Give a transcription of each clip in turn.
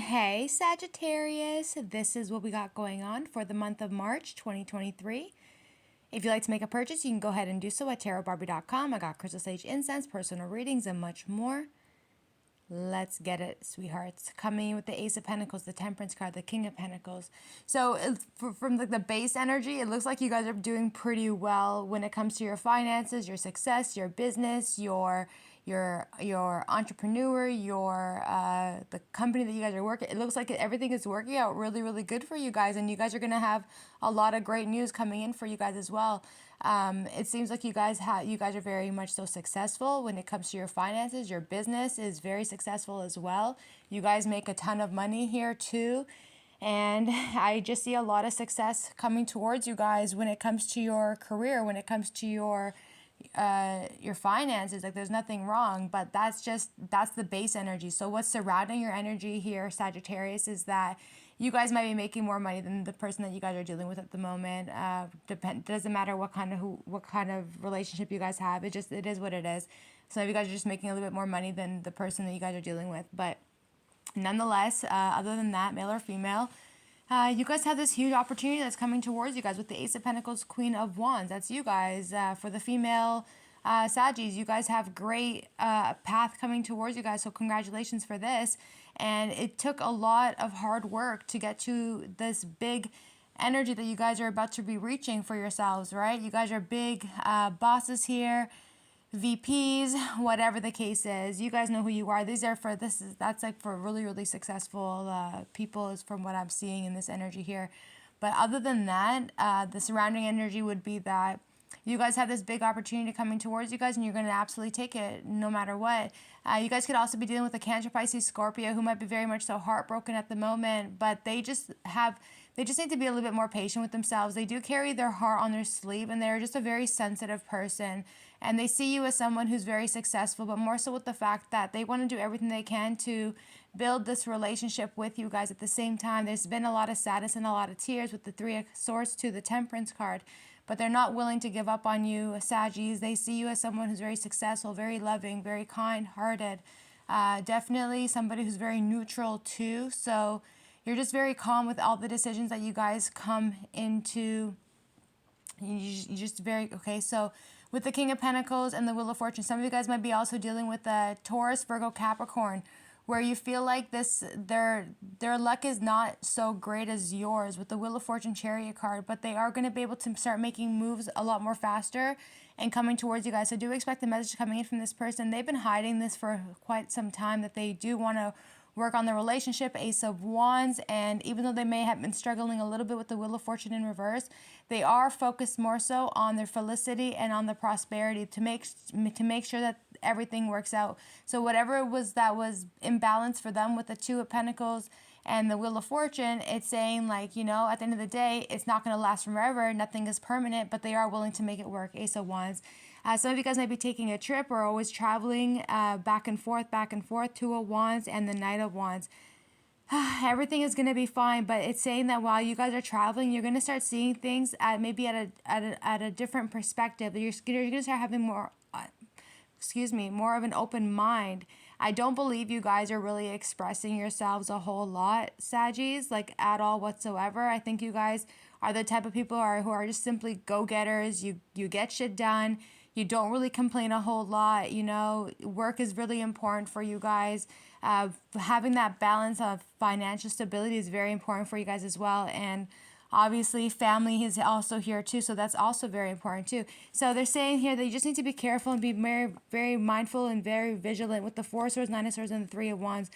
Hey Sagittarius, this is what we got going on for the month of March 2023. If you'd like to make a purchase, you can go ahead and do so at tarotbarbie.com. I got crystal sage incense, personal readings, and much more. Let's get it, sweethearts. Coming with the Ace of Pentacles, the Temperance card, the King of Pentacles. So from the base energy, it looks like you guys are doing pretty well when it comes to your finances, your success, your business, your entrepreneur, the company that you guys are working. It looks like everything is working out really, really good for you guys, and you guys are gonna have a lot of great news coming in for you guys as well. It seems like you guys are very much so successful when it comes to your finances. Your business is very successful as well. You guys make a ton of money here too. And I just see a lot of success coming towards you guys when it comes to your career, when it comes to your finances. Like, there's nothing wrong, but that's the base energy. So what's surrounding your energy here, Sagittarius, is that you guys might be making more money than the person that you guys are dealing with at the moment. Doesn't matter what kind of relationship you guys have. It is what it is. So you guys are just making a little bit more money than the person that you guys are dealing with. But nonetheless, other than that, male or female, you guys have this huge opportunity that's coming towards you guys with the Ace of Pentacles, Queen of Wands. That's you guys. For the female Saggies, you guys have great path coming towards you guys. So congratulations for this. And it took a lot of hard work to get to this big energy that you guys are about to be reaching for yourselves, right? You guys are big bosses here. VPs, whatever the case is, you guys know who you are. That's like for really, really successful people, is from what I'm seeing in this energy here. But other than that, the surrounding energy would be that you guys have this big opportunity coming towards you guys, and you're going to absolutely take it no matter what. You guys could also be dealing with a Cancer, Pisces, Scorpio who might be very much so heartbroken at the moment, but they just need to be a little bit more patient with themselves. They do carry their heart on their sleeve, and they're just a very sensitive person. And they see you as someone who's very successful, but more so with the fact that they want to do everything they can to build this relationship with you guys. At the same time, there's been a lot of sadness and a lot of tears with the Three of Swords to the Temperance card, but they're not willing to give up on you, Saggies. They see you as someone who's very successful, very loving, very kind-hearted, definitely somebody who's very neutral too. So you're just very calm with all the decisions that you guys come into. You just very, okay, so with the King of Pentacles and the Wheel of Fortune, some of you guys might be also dealing with a Taurus, Virgo, Capricorn, where you feel like their luck is not so great as yours with the Wheel of Fortune Chariot card, but they are going to be able to start making moves a lot more faster and coming towards you guys. So do expect a message coming in from this person. They've been hiding this for quite some time, that they do want to work on the relationship, Ace of Wands, and even though they may have been struggling a little bit with the Wheel of Fortune in reverse, they are focused more so on their felicity and on the prosperity to make sure that everything works out. So whatever it was that was imbalanced for them with the Two of Pentacles and the Wheel of Fortune, it's saying, like, you know, at the end of the day, it's not going to last forever. Nothing is permanent, but they are willing to make it work. Ace of Wands. Some of you guys might be taking a trip or always traveling back and forth. Two of Wands and the Knight of Wands. Everything is going to be fine, but it's saying that while you guys are traveling, you're going to start seeing things at a different perspective. You're going to start having more of an open mind. I don't believe you guys are really expressing yourselves a whole lot, Saggies, like at all whatsoever. I think you guys are the type of people who are just simply go-getters. You get shit done. You don't really complain a whole lot. You know, work is really important for you guys. Having that balance of financial stability is very important for you guys as well. And obviously, family is also here too, so that's also very important too. So they're saying here that you just need to be careful and be very, very mindful and very vigilant with the Four of Swords, Nine of Swords, and the Three of Wands.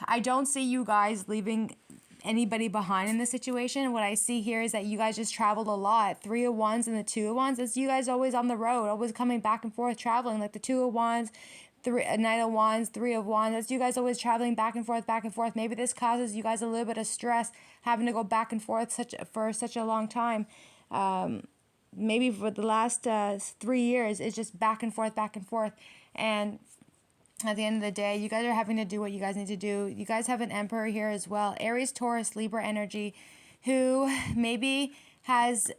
I don't see you guys leaving anybody behind in this situation. What I see here is that you guys just traveled a lot. Three of Wands and the Two of Wands. It's you guys always on the road, always coming back and forth, traveling. Like the Two of Wands, Knight of Wands, Three of Wands. That's you guys always traveling back and forth, back and forth. Maybe this causes you guys a little bit of stress, having to go back and forth for such a long time. Maybe for the last 3 years, it's just back and forth, and at the end of the day, you guys are having to do what you guys need to do. You guys have an Emperor here as well. Aries, Taurus, Libra energy, who maybe has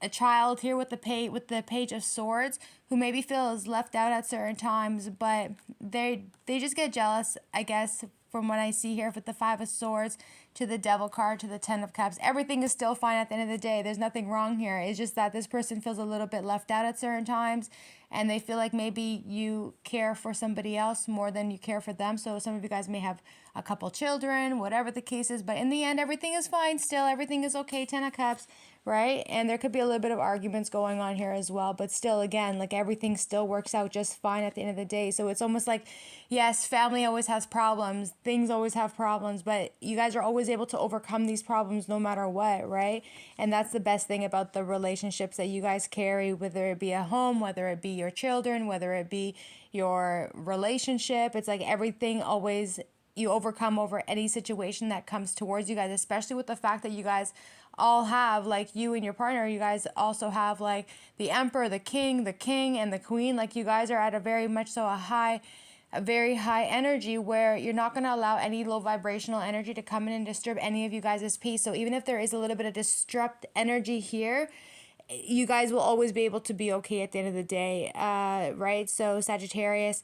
a child here with the Page of Swords who maybe feels left out at certain times, but they just get jealous, I guess, from what I see here with the Five of Swords to the Devil card to the Ten of Cups. Everything is still fine at the end of the day. There's nothing wrong here. It's just that this person feels a little bit left out at certain times, and they feel like maybe you care for somebody else more than you care for them. So some of you guys may have a couple children, whatever the case is, but in the end, everything is fine still. Everything is okay. Ten of Cups, right? And there could be a little bit of arguments going on here as well, but still, again, like everything still works out just fine at the end of the day. So it's almost like, yes, family always has problems, things always have problems, but you guys are always able to overcome these problems no matter what, right? And that's the best thing about the relationships that you guys carry, whether it be a home, whether it be your children, whether it be your relationship. It's like everything always, you overcome over any situation that comes towards you guys, especially with the fact that you guys all have, like you and your partner, you guys also have like the Emperor, the King, and the Queen. Like you guys are at a very much so a very high energy where you're not going to allow any low vibrational energy to come in and disturb any of you guys' peace. So even if there is a little bit of disrupt energy here, you guys will always be able to be okay at the end of the day, right? So Sagittarius,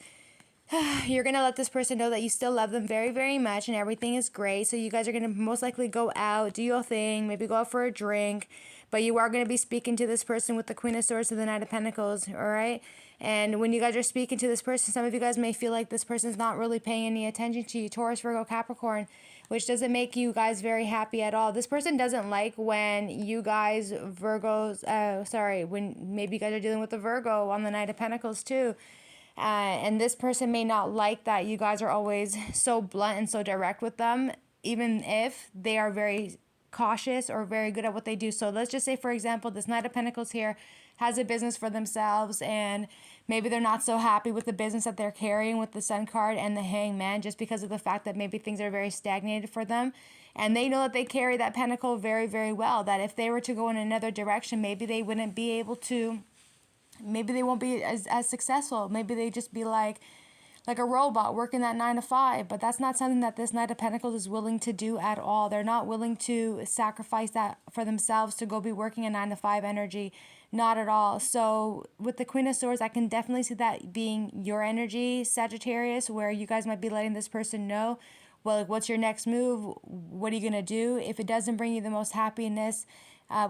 you're going to let this person know that you still love them very, very much and everything is great. So you guys are going to most likely go out, do your thing, maybe go out for a drink, but you are going to be speaking to this person with the Queen of Swords and the Knight of Pentacles, all right? And when you guys are speaking to this person, some of you guys may feel like this person's not really paying any attention to you, Taurus, Virgo, Capricorn, which doesn't make you guys very happy at all. This person doesn't like when you guys, when maybe you guys are dealing with the Virgo on the Knight of Pentacles too. And this person may not like that you guys are always so blunt and so direct with them, even if they are very cautious or very good at what they do. So let's just say, for example, this Knight of Pentacles here has a business for themselves, and maybe they're not so happy with the business that they're carrying with the Sun card and the Hangman, just because of the fact that maybe things are very stagnated for them. And they know that they carry that pentacle very, very well, that if they were to go in another direction, maybe they wouldn't be able to, maybe they won't be as successful. Maybe they just be like a robot working that 9 to 5. But that's not something that this Knight of Pentacles is willing to do at all. They're not willing to sacrifice that for themselves to go be working a 9 to 5 energy. Not at all. So with the Queen of Swords, I can definitely see that being your energy, Sagittarius, where you guys might be letting this person know, well, like, what's your next move? What are you going to do? If it doesn't bring you the most happiness,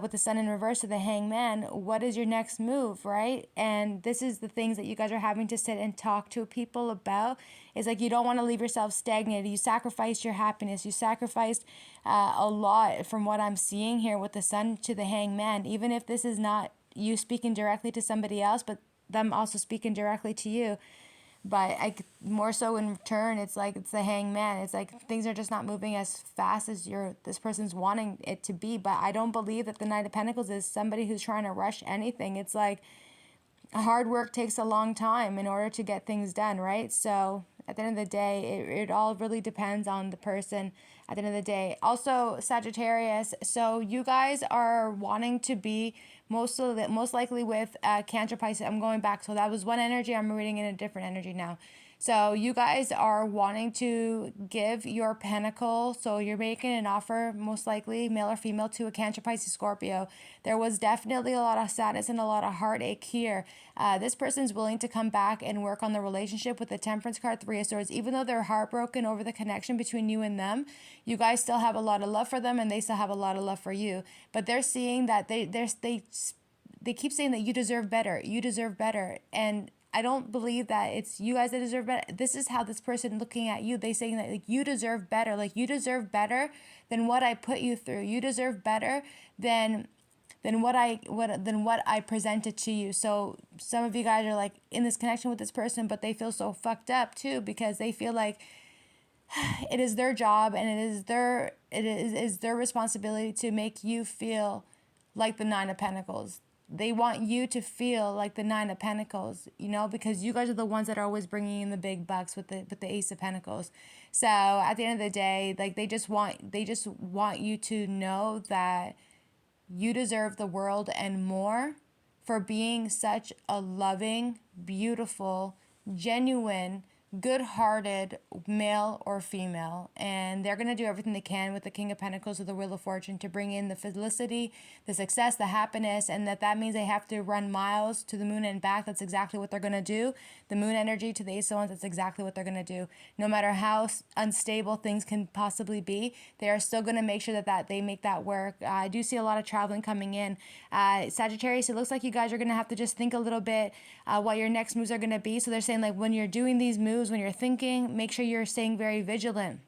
with the Sun in reverse of the Hangman, what is your next move, right? And this is the things that you guys are having to sit and talk to people about. Is like, you don't want to leave yourself stagnated. You sacrificed your happiness. You sacrificed a lot from what I'm seeing here with the Sun to the Hangman. Even if this is not you speaking directly to somebody else, but them also speaking directly to you. But more so in return, it's like it's the Hangman. It's like things are just not moving as fast as this person's wanting it to be. But I don't believe that the Knight of Pentacles is somebody who's trying to rush anything. It's like hard work takes a long time in order to get things done, right? So at the end of the day, it all really depends on the person at the end of the day. Also, Sagittarius, so you guys are wanting to be most likely with Cancer, Pisces. I'm going back. So that was one energy. I'm reading in a different energy now. So you guys are wanting to give your pentacle. So you're making an offer, most likely male or female, to a Cancer, Pisces, Scorpio. There was definitely a lot of sadness and a lot of heartache here. This person's willing to come back and work on the relationship with the Temperance card, Three of Swords. Even though they're heartbroken over the connection between you and them, you guys still have a lot of love for them, and they still have a lot of love for you. But they're seeing that they keep saying that you deserve better. You deserve better. And I don't believe that it's you guys that deserve better. This is how this person looking at you, they saying that like you deserve better. Like you deserve better than what I put you through. You deserve better than what I presented to you. So some of you guys are like in this connection with this person, but they feel so fucked up too, because they feel like it is their job and it is their responsibility to make you feel like the Nine of Pentacles. They want you to feel like the Nine of Pentacles, you know, because you guys are the ones that are always bringing in the big bucks with the Ace of Pentacles. So at the end of the day, like they just want you to know that you deserve the world and more for being such a loving, beautiful, genuine, good-hearted male or female, and they're going to do everything they can with the King of Pentacles or the Wheel of Fortune to bring in the felicity, the success, the happiness, and that means they have to run miles to the moon and back. That's exactly what they're going to do. The moon energy to the Ace of Wands, that's exactly what they're going to do. No matter how unstable things can possibly be, they are still going to make sure that they make that work. I do see a lot of traveling coming in. Sagittarius, it looks like you guys are going to have to just think a little bit what your next moves are going to be. So they're saying, like, when you're doing these moves, when you're thinking, make sure you're staying very vigilant,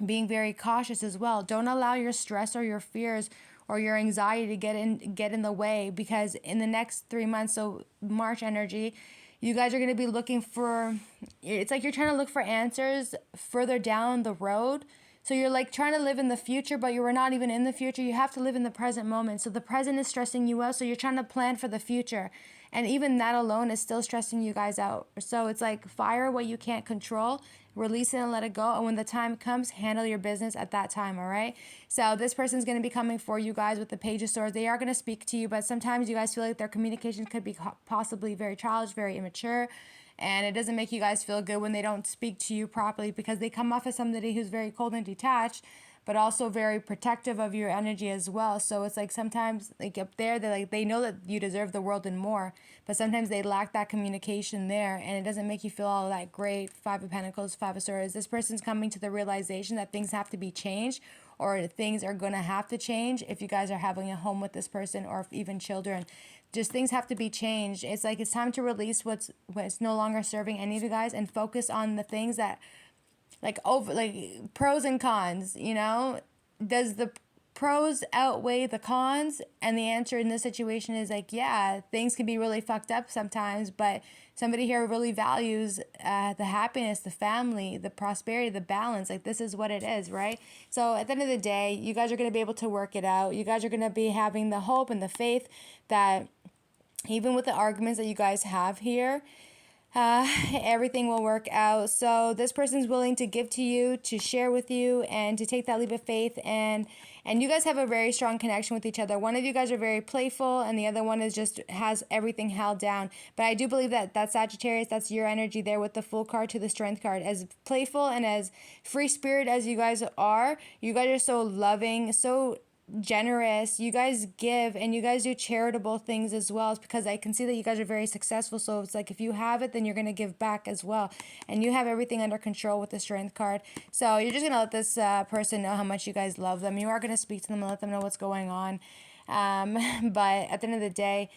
being very cautious as well. Don't allow your stress or your fears or your anxiety to get in the way, because in the next 3 months, so March energy, you guys are going to be looking for, it's like you're trying to look for answers further down the road. So you're like trying to live in the future, but you are not even in the future. You have to live in the present moment. So the present is stressing you out. So you're trying to plan for the future. And even that alone is still stressing you guys out. So it's like fire what you can't control, release it and let it go. And when the time comes, handle your business at that time, all right? So this person's going to be coming for you guys with the Page of Swords. They are going to speak to you, but sometimes you guys feel like their communication could be possibly very childish, very immature. And it doesn't make you guys feel good when they don't speak to you properly, because they come off as somebody who's very cold and detached, but also very protective of your energy as well. So it's like sometimes, like up there, they know that you deserve the world and more, but sometimes they lack that communication there, and it doesn't make you feel all that great. Five of Pentacles, Five of Swords. This person's coming to the realization that things have to be changed, or things are going to have to change if you guys are having a home with this person, or even children. Just things have to be changed. It's like it's time to release what's no longer serving any of you guys, and focus on the things that, like pros and cons, you know? Does the pros outweigh the cons? And the answer in this situation is like, yeah, things can be really fucked up sometimes, but somebody here really values the happiness, the family, the prosperity, the balance. Like, this is what it is, right? So at the end of the day, you guys are going to be able to work it out. You guys are going to be having the hope and the faith that even with the arguments that you guys have here, everything will work out. So this person's willing to give to you, to share with you, and to take that leap of faith. And you guys have a very strong connection with each other. One of you guys are very playful, and the other one is just has everything held down. But I do believe that Sagittarius, that's your energy there with the Fool card to the Strength card. As playful and as free spirit as you guys are so loving, so generous. You guys give, and you guys do charitable things as well. It's because I can see that you guys are very successful. So it's like if you have it, then you're going to give back as well. And you have everything under control with the Strength card. So you're just going to let this person know how much you guys love them. You are going to speak to them and let them know what's going on. But at the end of the day,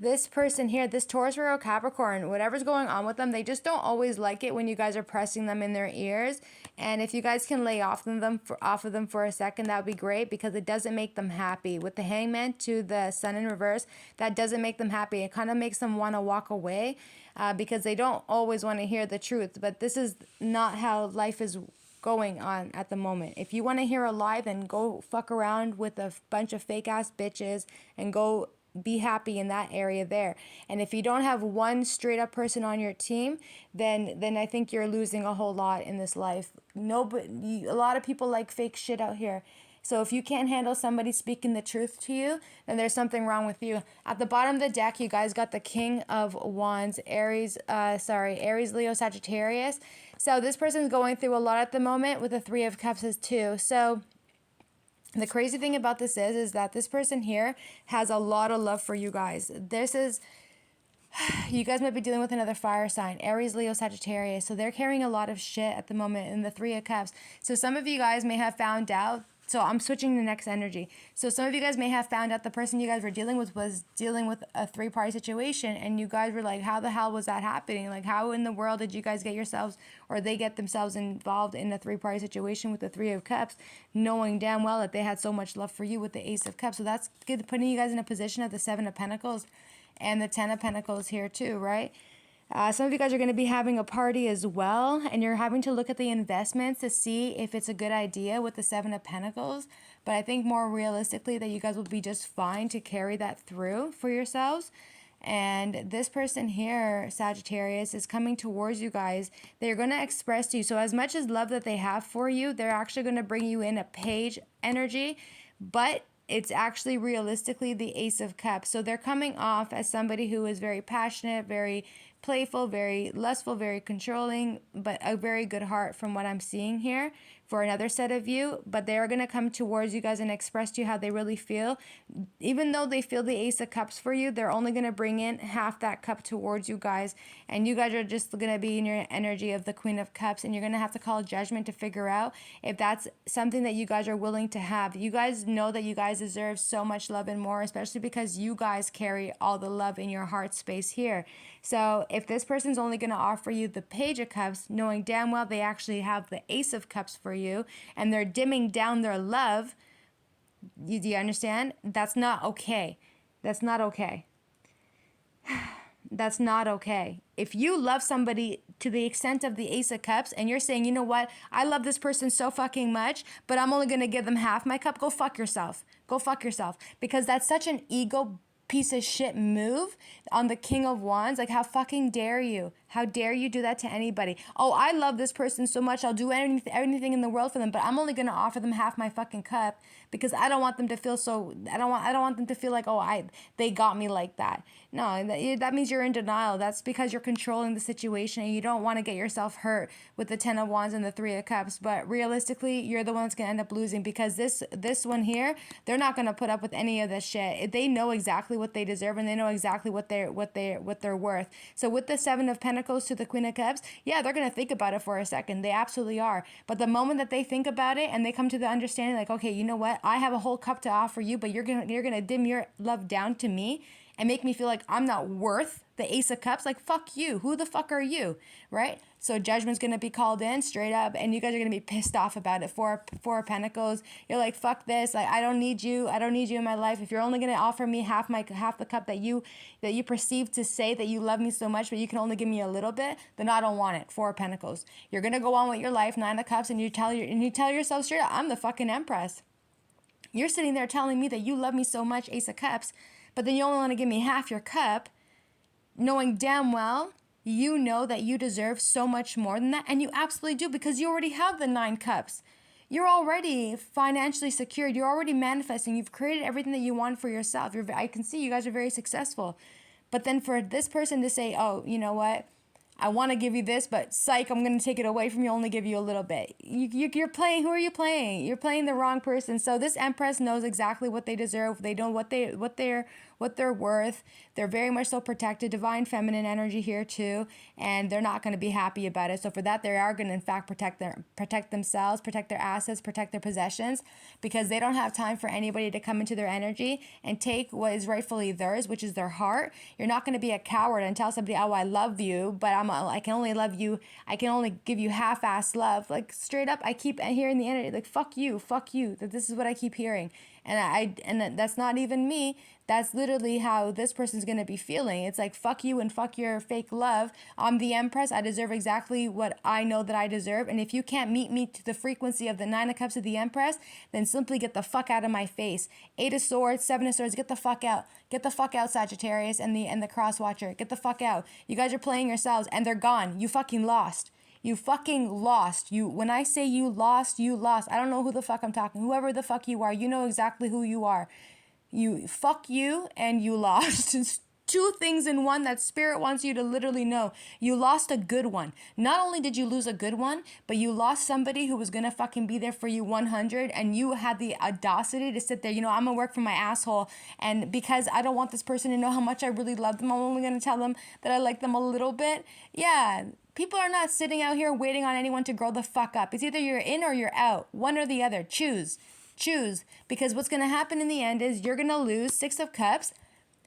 this person here, this Taurus, Virgo, Capricorn, whatever's going on with them, they just don't always like it when you guys are pressing them in their ears. And if you guys can lay off of them for a second, that would be great, because it doesn't make them happy. With the Hangman to the Sun in reverse, that doesn't make them happy. It kind of makes them want to walk away because they don't always want to hear the truth. But this is not how life is going on at the moment. If you want to hear a lie, then go fuck around with a bunch of fake ass bitches and go be happy in that area there. And if you don't have one straight up person on your team, then I think you're losing a whole lot in this life. A lot of people like fake shit out here. So if you can't handle somebody speaking the truth to you, then there's something wrong with you. At the bottom of the deck, you guys got the King of Wands, Aries, Leo, Sagittarius. So this person's going through a lot at the moment with the Three of Cups as too. So the crazy thing about this is that this person here has a lot of love for you guys. You guys might be dealing with another fire sign, Aries, Leo, Sagittarius. So they're carrying a lot of shit at the moment in the Three of Cups. So some of you guys may have found out. So I'm switching the next energy. So some of you guys may have found out the person you guys were dealing with was dealing with a three-party situation, and you guys were like, how the hell was that happening? Like, how in the world did you guys get yourselves, or they get themselves involved in a three-party situation with the Three of Cups, knowing damn well that they had so much love for you with the Ace of Cups? So that's good, putting you guys in a position of the Seven of Pentacles and the Ten of Pentacles here too, right? Some of you guys are going to be having a party as well, and you're having to look at the investments to see if it's a good idea with the Seven of Pentacles. But I think more realistically that you guys will be just fine to carry that through for yourselves. And this person here, Sagittarius, is coming towards you guys. They're going to express to you. So as much as love that they have for you, they're actually going to bring you in a Page energy, but it's actually realistically the Ace of Cups. So they're coming off as somebody who is very passionate, very playful, very lustful, very controlling, but a very good heart from what I'm seeing here for another set of you. But they are going to come towards you guys and express to you how they really feel. Even though they feel the Ace of Cups for you, they're only going to bring in half that cup towards you guys. And you guys are just going to be in your energy of the Queen of Cups. And you're going to have to call judgment to figure out if that's something that you guys are willing to have. You guys know that you guys deserve so much love and more, especially because you guys carry all the love in your heart space here. So if this person's only going to offer you the Page of Cups, knowing damn well they actually have the Ace of Cups for you, and they're dimming down their love, do you understand? That's not okay. That's not okay. That's not okay. If you love somebody to the extent of the Ace of Cups and you're saying, you know what, I love this person so fucking much, but I'm only going to give them half my cup, go fuck yourself. Go fuck yourself. Because that's such an ego piece of shit move on the King of Wands. Like, how fucking dare you? How dare you do that to anybody? Oh, I love this person so much, I'll do anything in the world for them, but I'm only going to offer them half my fucking cup because I don't want them to feel so, I don't want them to feel like, oh, they got me like that. No, that means you're in denial. That's because you're controlling the situation and you don't want to get yourself hurt with the 10 of Wands and the 3 of Cups. But realistically, you're the one that's going to end up losing because this one here, they're not going to put up with any of this shit. They know exactly what they deserve and they know exactly what they're worth. So with the 7 of Pentacles to the Queen of Cups, yeah, they're going to think about it for a second. They absolutely are. But the moment that they think about it and they come to the understanding like, okay, you know what? I have a whole cup to offer you, but you're going to dim your love down to me and make me feel like I'm not worth the Ace of Cups. Like, fuck you. Who the fuck are you? Right? So judgment's going to be called in straight up and you guys are going to be pissed off about it. Four of Pentacles. You're like, fuck this. Like, I don't need you. I don't need you in my life. If you're only going to offer me half the cup that you perceive to say that you love me so much, but you can only give me a little bit, then I don't want it. 4 of Pentacles. You're going to go on with your life, 9 of Cups, and you tell yourself straight up, I'm the fucking Empress. You're sitting there telling me that you love me so much, Ace of Cups, but then you only want to give me half your cup, knowing damn well you know that you deserve so much more than that. And you absolutely do because you already have the 9 cups. You're already financially secured. You're already manifesting. You've created everything that you want for yourself. I can see you guys are very successful. But then for this person to say, oh, you know what? I want to give you this, but psych, I'm going to take it away from you, only give you a little bit. You're playing, who are you playing? You're playing the wrong person. So this Empress knows exactly what they deserve. They know what they're worth. They're very much so protected. Divine feminine energy here too, and they're not going to be happy about it. So for that, they are going to in fact protect themselves, protect their assets, protect their possessions, because they don't have time for anybody to come into their energy and take what is rightfully theirs, which is their heart. You're not going to be a coward and tell somebody, oh, I love you, but I can only love you. I can only give you half-assed love. Like, straight up, I keep hearing the energy like, fuck you. That this is what I keep hearing. And that's not even me. That's literally how this person's going to be feeling. It's like, fuck you and fuck your fake love. I'm the Empress. I deserve exactly what I know that I deserve. And if you can't meet me to the frequency of the 9 of Cups of the Empress, then simply get the fuck out of my face. 8 of Swords, 7 of Swords, get the fuck out. Get the fuck out, Sagittarius and the Cross Watcher. Get the fuck out. You guys are playing yourselves and they're gone. You fucking lost. You fucking lost. When I say you lost, you lost. I don't know who the fuck I'm talking. Whoever the fuck you are, you know exactly who you are. Fuck you and you lost. It's 2 things in one that Spirit wants you to literally know. You lost a good one. Not only did you lose a good one, but you lost somebody who was gonna fucking be there for you 100, and you had the audacity to sit there, I'm gonna work for my asshole, and because I don't want this person to know how much I really love them, I'm only gonna tell them that I like them a little bit. Yeah. People are not sitting out here waiting on anyone to grow the fuck up. It's either you're in or you're out. One or the other. Choose. Because what's going to happen in the end is you're going to lose 6 of Cups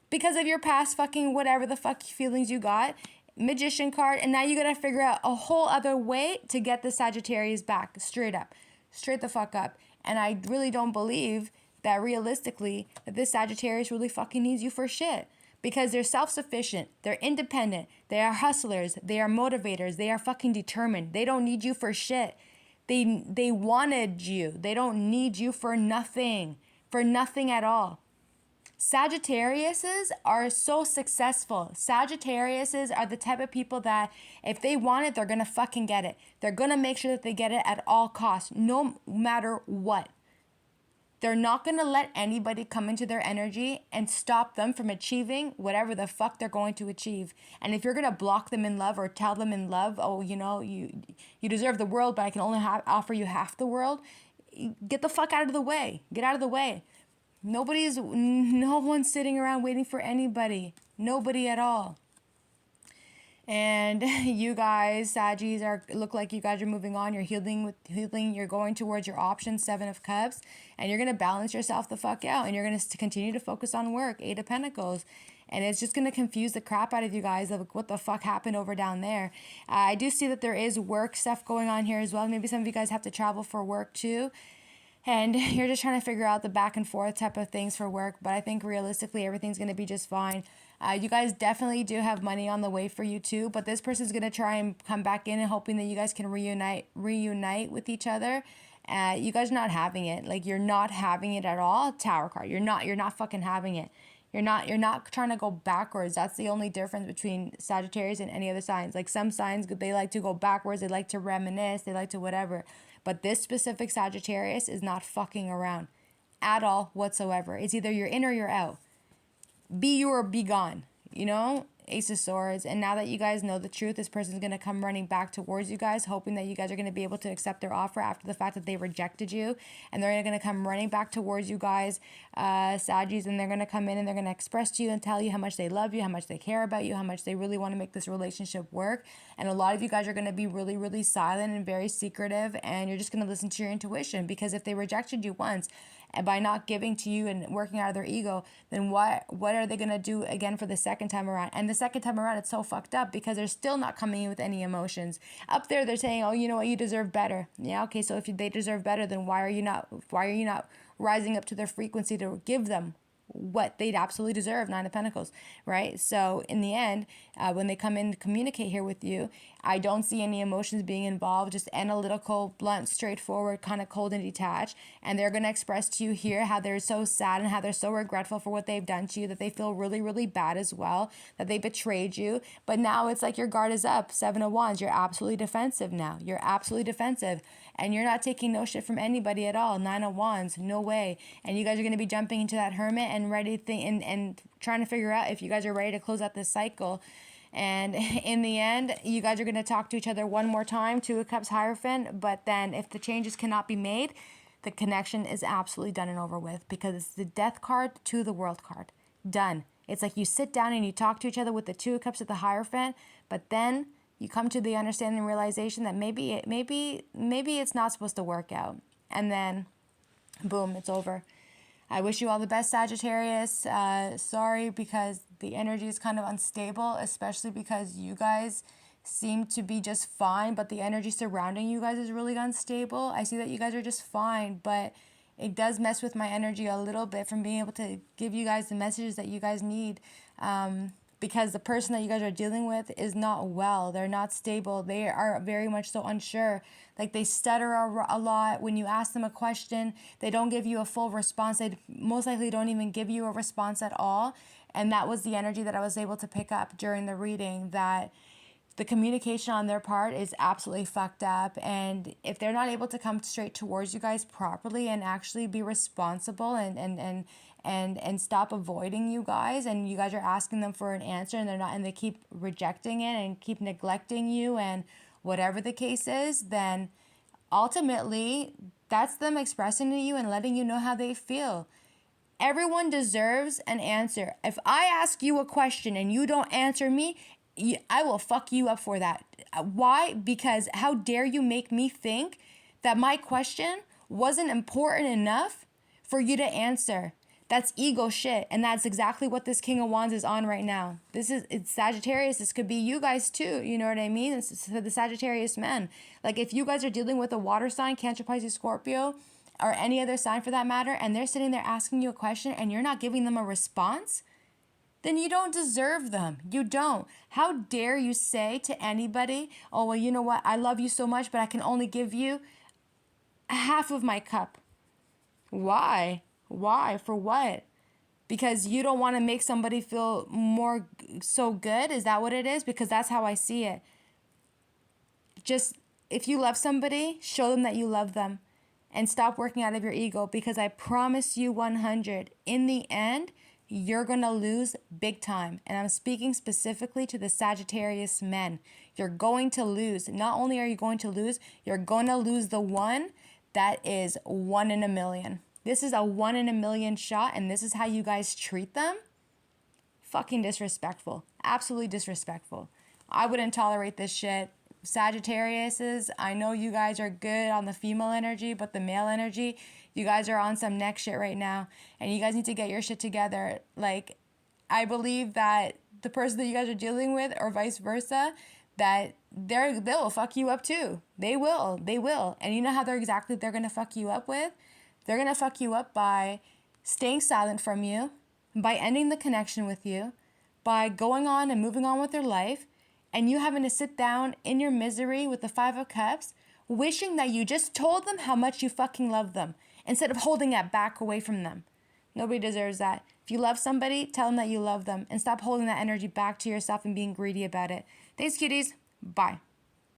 because of your past fucking whatever the fuck feelings you got. Magician card. And now you got to figure out a whole other way to get the Sagittarius back. Straight up. Straight the fuck up. And I really don't believe that realistically that this Sagittarius really fucking needs you for shit. Because they're self-sufficient, they're independent, they are hustlers, they are motivators, they are fucking determined. They don't need you for shit. They wanted you. They don't need you for nothing at all. Sagittariuses are so successful. Sagittariuses are the type of people that if they want it, they're going to fucking get it. They're going to make sure that they get it at all costs, no matter what. They're not going to let anybody come into their energy and stop them from achieving whatever the fuck they're going to achieve. And if you're going to block them in love or tell them in love, oh, you know, you deserve the world, but I can only offer you half the world, get the fuck out of the way. Get out of the way. No one's sitting around waiting for anybody. Nobody at all. And you guys, Saggies, look like you guys are moving on. You're healing. You're going towards your option, 7 of Cups. And you're going to balance yourself the fuck out. And you're going to continue to focus on work, 8 of Pentacles. And it's just going to confuse the crap out of you guys of what the fuck happened over down there. I do see that there is work stuff going on here as well. Maybe some of you guys have to travel for work too. And you're just trying to figure out the back and forth type of things for work. But I think realistically, everything's going to be just fine. You guys definitely do have money on the way for you too. But this person's going to try and come back in and hoping that you guys can reunite with each other. You guys are not having it. Like, you're not having it at all. Tower card. You're not fucking having it. You're not trying to go backwards. That's the only difference between Sagittarius and any other signs. Like, some signs, they like to go backwards. They like to reminisce. They like to whatever. But this specific Sagittarius is not fucking around at all whatsoever. It's either you're in or you're out. Be you or be gone, you know? Ace of Swords. And now that you guys know the truth, this person's going to come running back towards you guys, hoping that you guys are going to be able to accept their offer after the fact that they rejected you. And they're going to come running back towards you guys, Saggies, and they're going to come in and they're going to express to you and tell you how much they love you, how much they care about you, how much they really want to make this relationship work. And a lot of you guys are going to be really, really silent and very secretive, and you're just going to listen to your intuition, because if they rejected you once, and by not giving to you and working out of their ego, then what are they going to do again for the second time around? And the second time around, it's so fucked up because they're still not coming in with any emotions. Up there, they're saying, oh, you know what, you deserve better. Yeah, okay, so if they deserve better, then why are you not rising up to their frequency to give them what they'd absolutely deserve? 9 of Pentacles, right? So in the end, when they come in to communicate here with you, I don't see any emotions being involved, just analytical, blunt, straightforward, kind of cold and detached. And they're going to express to you here how they're so sad and how they're so regretful for what they've done to you, that they feel really, really bad as well, that they betrayed you. But now it's like your guard is up. 7 of Wands, you're absolutely defensive now. You're absolutely defensive. And you're not taking no shit from anybody at all. 9 of Wands, no way. And you guys are going to be jumping into that Hermit and ready to and trying to figure out if you guys are ready to close out this cycle. And in the end, you guys are going to talk to each other one more time, 2 of Cups, Hierophant. But then if the changes cannot be made, the connection is absolutely done and over with, because it's the Death card to the World card. Done. It's like you sit down and you talk to each other with the 2 of Cups at the Hierophant, but then you come to the understanding and realization that maybe it's not supposed to work out. And then, boom, it's over. I wish you all the best, Sagittarius. Sorry, because the energy is kind of unstable, especially because you guys seem to be just fine, but the energy surrounding you guys is really unstable. I see that you guys are just fine, but it does mess with my energy a little bit from being able to give you guys the messages that you guys need. Because the person that you guys are dealing with is not well. They're not stable. They are very much so unsure. Like, they stutter a lot. When you ask them a question, they don't give you a full response. They most likely don't even give you a response at all. And that was the energy that I was able to pick up during the reading, that the communication on their part is absolutely fucked up. And if they're not able to come straight towards you guys properly and actually be responsible and stop avoiding you guys, and you guys are asking them for an answer and they're not, and they keep rejecting it and keep neglecting you, and whatever the case is, then ultimately that's them expressing to you and letting you know how they feel. Everyone deserves an answer. If I ask you a question and you don't answer me, I will fuck you up for that. Why? Because how dare you make me think that my question wasn't important enough for you to answer? That's ego shit. And that's exactly what this King of Wands is on right now. It's Sagittarius. This could be you guys too. You know what I mean? It's the Sagittarius men. Like, if you guys are dealing with a water sign, Cancer, Pisces, Scorpio, or any other sign for that matter, and they're sitting there asking you a question and you're not giving them a response, then you don't deserve them. You don't. How dare you say to anybody, oh, well, you know what? I love you so much, but I can only give you half of my cup. Why? Why? For what? Because you don't want to make somebody feel more so good? Is that what it is? Because that's how I see it. Just, if you love somebody, show them that you love them. and stop working out of your ego, because I promise you 100, in the end, you're going to lose big time. And I'm speaking specifically to the Sagittarius men. You're going to lose. Not only are you going to lose, you're going to lose the one that is 1 in a million. This is a 1 in a million shot, and this is how you guys treat them? Fucking disrespectful. Absolutely disrespectful. I wouldn't tolerate this shit. Sagittariuses, I know you guys are good on the female energy, but the male energy, you guys are on some neck shit right now, and you guys need to get your shit together. Like, I believe that the person that you guys are dealing with, or vice versa, that they'll fuck you up too. They will. And you know how they're gonna fuck you up with? They're gonna fuck you up by staying silent from you, by ending the connection with you, by going on and moving on with their life, and you having to sit down in your misery with the 5 of Cups, wishing that you just told them how much you fucking love them, instead of holding that back away from them. Nobody deserves that. If you love somebody, tell them that you love them, and stop holding that energy back to yourself and being greedy about it. Thanks, cuties. Bye.